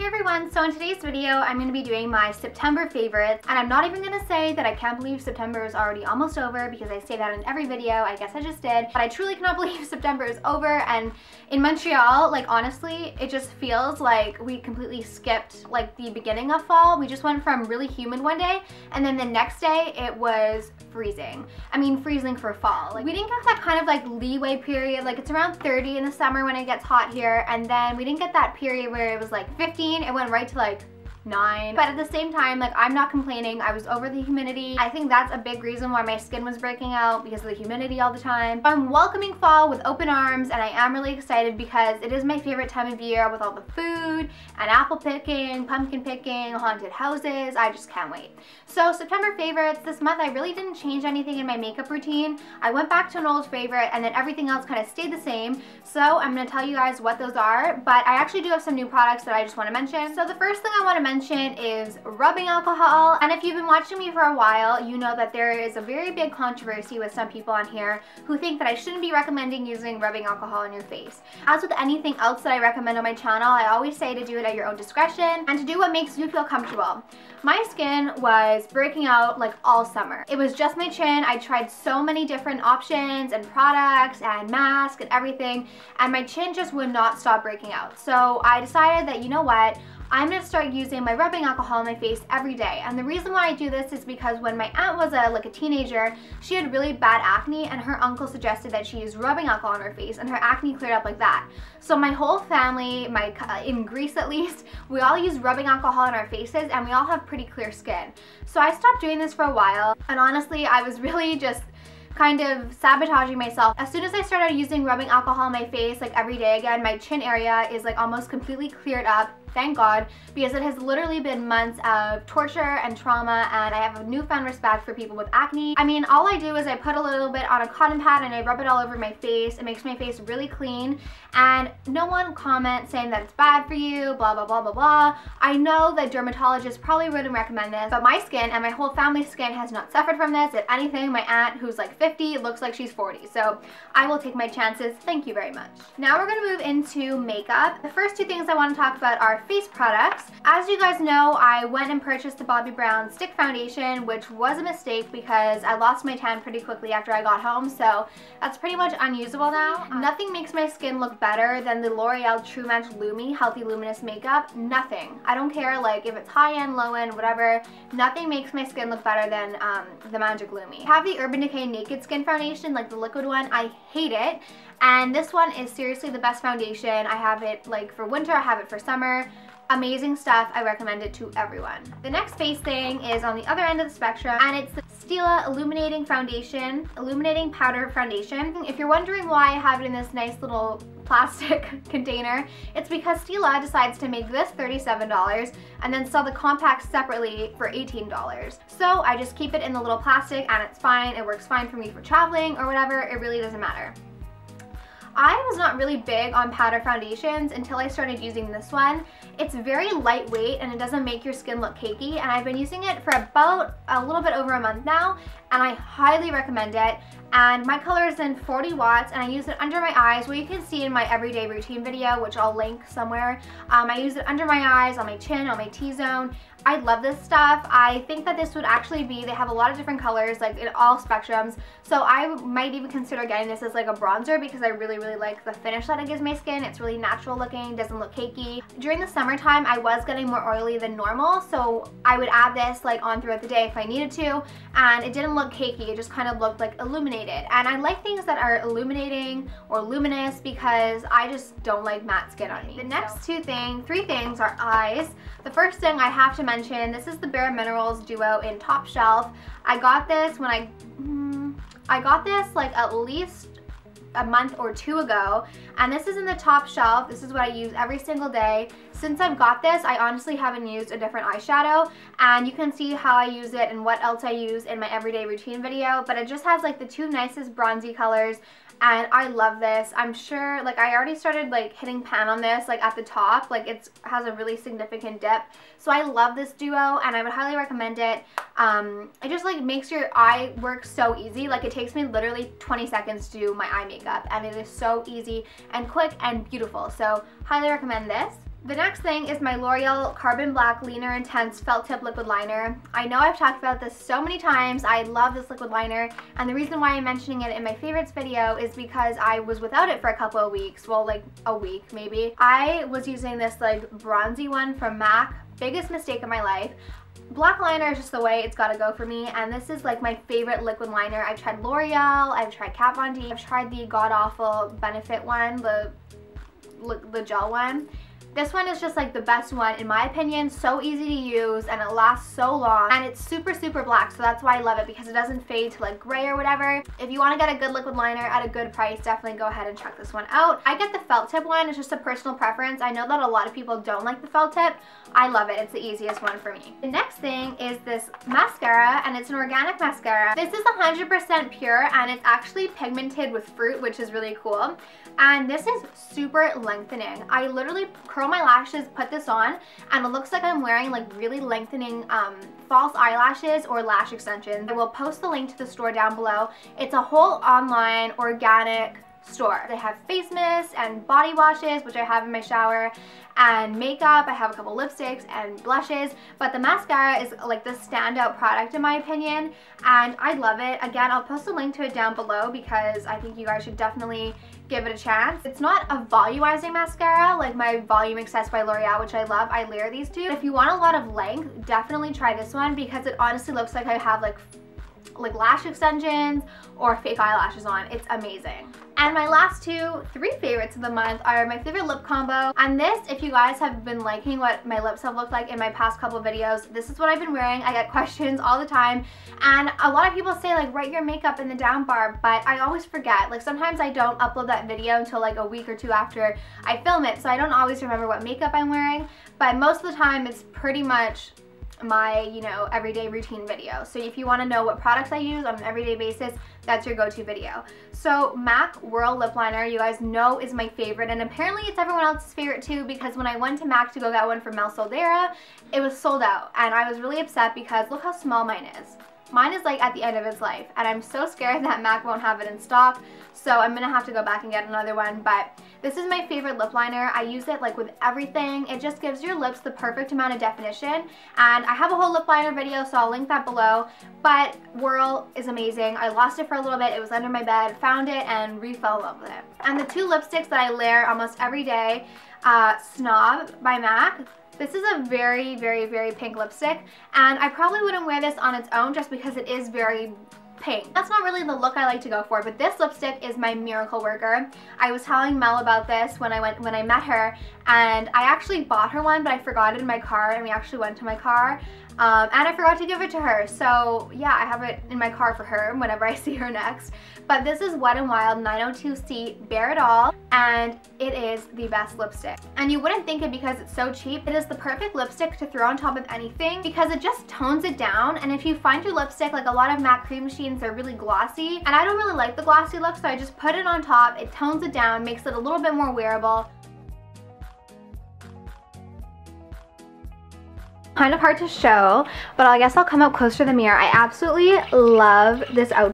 Hey everyone, so in today's video I'm going to be doing my September favorites, and I'm not even going to say that I can't believe September is already almost over because I say that in every video. I guess I just did, but I truly cannot believe September is over. And in Montreal, like honestly, it just feels like we completely skipped like the beginning of fall. We just went from really humid one day and then the next day it was freezing. I mean freezing for fall. Like we didn't get that kind of like leeway period, like it's around 30 in the summer when it gets hot here, and then we didn't get that period where it was like 15. It went right to like 9. But at the same time, like I'm not complaining. I was over the humidity. I think that's a big reason why my skin was breaking out, because of the humidity all the time. I'm welcoming fall with open arms, and I am really excited because it is my favorite time of year with all the food and apple picking, pumpkin picking, haunted houses. I just can't wait. So September favorites, this month I really didn't change anything in my makeup routine. I went back to an old favorite and then everything else kind of stayed the same. So I'm going to tell you guys what those are, but I actually do have some new products that I just want to mention. So the first thing I want to mention is rubbing alcohol. And if you've been watching me for a while, you know that there is a very big controversy with some people on here who think that I shouldn't be recommending using rubbing alcohol on your face. As with anything else that I recommend on my channel, I always say to do it at your own discretion and to do what makes you feel comfortable. My skin was breaking out like all summer. It was just my chin. I tried so many different options and products and masks and everything, and my chin just would not stop breaking out. So I decided that, you know what, I'm going to start using my rubbing alcohol on my face every day. And the reason why I do this is because when my aunt was a teenager, she had really bad acne, and her uncle suggested that she use rubbing alcohol on her face, and her acne cleared up like that. So my whole family, in Greece at least, we all use rubbing alcohol on our faces, and we all have pretty clear skin. So I stopped doing this for a while, and honestly I was really just kind of sabotaging myself. As soon as I started using rubbing alcohol on my face like every day again, my chin area is like almost completely cleared up. Thank God, because it has literally been months of torture and trauma, and I have a newfound respect for people with acne. I mean, all I do is I put a little bit on a cotton pad and I rub it all over my face. It makes my face really clean, and no one comments saying that it's bad for you, blah, blah, blah, blah, blah. I know that dermatologists probably wouldn't recommend this, but my skin and my whole family's skin has not suffered from this. If anything, my aunt, who's like 50, looks like she's 40. So I will take my chances. Thank you very much. Now we're gonna move into makeup. The first two things I want to talk about are face products. As you guys know, I went and purchased the Bobbi Brown Stick Foundation, which was a mistake because I lost my tan pretty quickly after I got home, so that's pretty much unusable now. Nothing makes my skin look better than the L'Oreal True Match Lumi Healthy Luminous Makeup. Nothing. I don't care like if it's high-end, low-end, whatever. Nothing makes my skin look better than the Magic Lumi. I have the Urban Decay Naked Skin Foundation, like the liquid one. I hate it. And this one is seriously the best foundation. I have it like for winter, I have it for summer. Amazing stuff. I recommend it to everyone. The next face thing is on the other end of the spectrum, and it's the Stila Illuminating Powder Foundation. If you're wondering why I have it in this nice little plastic container, it's because Stila decides to make this $37 and then sell the compacts separately for $18. So I just keep it in the little plastic, and it's fine. It works fine for me for traveling or whatever. It really doesn't matter. I was not really big on powder foundations until I started using this one. It's very lightweight and it doesn't make your skin look cakey, and I've been using it for about a little bit over a month now, and I highly recommend it. And my color is in 40 watts, and I use it under my eyes, where you can see in my everyday routine video, which I'll link somewhere. I use it under my eyes, on my chin, on my T-zone. I love this stuff. I think that this would actually be, they have a lot of different colors, like in all spectrums, so I might even consider getting this as like a bronzer because I really, really like the finish that it gives my skin. It's really natural looking, doesn't look cakey. During the summertime, I was getting more oily than normal, so I would add this like on throughout the day if I needed to, and it didn't look cakey. It just kind of looked like illuminated. And I like things that are illuminating or luminous because I just don't like matte skin on me. The next three things are eyes. The first thing I have to mention, this is the Bare Minerals Duo in Top Shelf. I got this when I got this like at least a month or two ago, and this is in the Top Shelf. This is what I use every single day. Since I've got this, I honestly haven't used a different eyeshadow, and you can see how I use it and what else I use in my everyday routine video, but it just has like the two nicest bronzy colors, and I love this. I'm sure, like, I already started like hitting pan on this like at the top, like it has a really significant dip, so I love this duo and I would highly recommend it. It just like makes your eye work so easy. Like, it takes me literally 20 seconds to do my eye makeup, and it is so easy and quick and beautiful, so highly recommend this. The next thing is my L'Oreal Carbon Black Leaner Intense Felt Tip Liquid Liner. I know I've talked about this so many times. I love this liquid liner, and the reason why I'm mentioning it in my favorites video is because I was without it for a couple of weeks. Well, like a week maybe. I was using this like bronzy one from MAC. Biggest mistake of my life. Black liner is just the way it's gotta go for me, and this is like my favorite liquid liner. I've tried L'Oreal, I've tried Kat Von D, I've tried the god-awful Benefit one, the gel one. This one is just like the best one in my opinion. So easy to use and it lasts so long, and it's super black, so that's why I love it, because it doesn't fade to like gray or whatever. If you want to get a good liquid liner at a good price, definitely go ahead and check this one out. I get the felt tip one. It's just a personal preference. I know that a lot of people don't like the felt tip. I love it. It's the easiest one for me. The next thing is this mascara, and it's an organic mascara. This is 100% pure, and it's actually pigmented with fruit, which is really cool. And this is super lengthening. I literally curl my lashes, put this on, and it looks like I'm wearing like really lengthening false eyelashes or lash extensions. I will post the link to the store down below. It's a whole online organic store. They have face mists and body washes, which I have in my shower, and makeup. I have a couple lipsticks and blushes, but the mascara is like the standout product in my opinion, and I love it. Again, I'll post a link to it down below because I think you guys should definitely give it a chance. It's not a volumizing mascara like my Volume Excess by L'Oreal, which I love. I layer these two. If you want a lot of length, definitely try this one, because it honestly looks like I have like lash extensions or fake eyelashes on. It's amazing. And my last three favorites of the month are my favorite lip combo. And this, if you guys have been liking what my lips have looked like in my past couple of videos, this is what I've been wearing. I get questions all the time, and a lot of people say like write your makeup in the down bar, but I always forget. Like sometimes I don't upload that video until like a week or two after I film it, so I don't always remember what makeup I'm wearing, but most of the time it's pretty much my, you know, everyday routine video. So if you want to know what products I use on an everyday basis, that's your go-to video. So MAC Whirl Lip Liner, you guys know, is my favorite, and apparently it's everyone else's favorite too, because when I went to MAC to go get one for Mel Soldera, it was sold out, and I was really upset because look how small mine is. Mine is like at the end of its life, and I'm so scared that MAC won't have it in stock, so I'm gonna have to go back and get another one. But this is my favorite lip liner. I use it like with everything. It just gives your lips the perfect amount of definition, and I have a whole lip liner video, so I'll link that below. But Whirl is amazing. I lost it for a little bit. It was under my bed, found it, and fell in love with it. And the two lipsticks that I layer almost every day, Snob by MAC. This is a very pink lipstick, and I probably wouldn't wear this on its own just because it is very pink. That's not really the look I like to go for, but this lipstick is my miracle worker. I was telling Mel about this when I met her, and I actually bought her one, but I forgot it in my car, and we actually went to my car, and I forgot to give it to her. So yeah, I have it in my car for her whenever I see her next. But this is Wet n Wild 902C Bare It All, and it is the best lipstick. And you wouldn't think it because it's so cheap. It is the perfect lipstick to throw on top of anything because it just tones it down. And if you find your lipstick, like a lot of MAC cream machines, they're really glossy, and I don't really like the glossy look, so I just put it on top. It tones it down, makes it a little bit more wearable. Kind of hard to show, but I guess I'll come up closer to the mirror. I absolutely love this outfit.